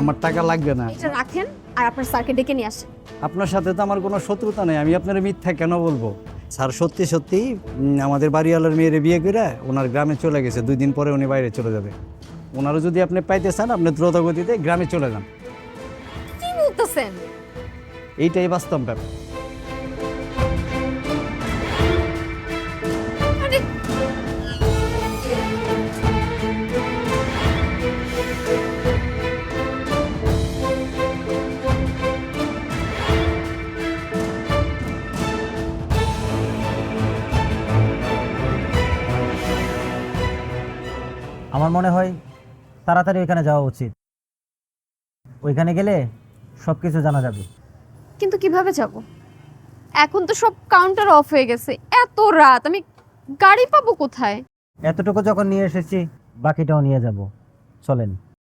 আমার টাকা লাগবে না। এটা রাখেন আর আপনার স্যারকে ডেকে নিয়ে আসেন। আপনার সাথে তো আমার কোনো শত্রুতা নেই, আমি আপনার মিথ্যা কেন বলবো? স্যার সত্যি সত্যি আমাদের বাড়িওয়ালার মেয়ের বিয়ে করে ওনার গ্রামে চলে গেছে, 2 দিন পরে উনি বাইরে চলে যাবে। ওনারও যদি আপনি পাইতে চান আপনি দ্রুত গতিতে গ্রামে চলে যান। কি বলতেছেন? এইটাই বাস্তব ব্যাপার। আরে আমার মনে হয় তাড়াতাড়ি ওইখানে যাওয়া উচিত। ওইখানে গেলে সব কিছু জানা যাবে। কিন্তু কিভাবে যাব? এখন তো সব কাউন্টার অফ হয়ে গেছে, এত রাত, আমি গাড়ি পাবো কোথায়? এতটুকু যখন নিয়ে এসেছি বাকিটাও নিয়ে যাব, চলেন।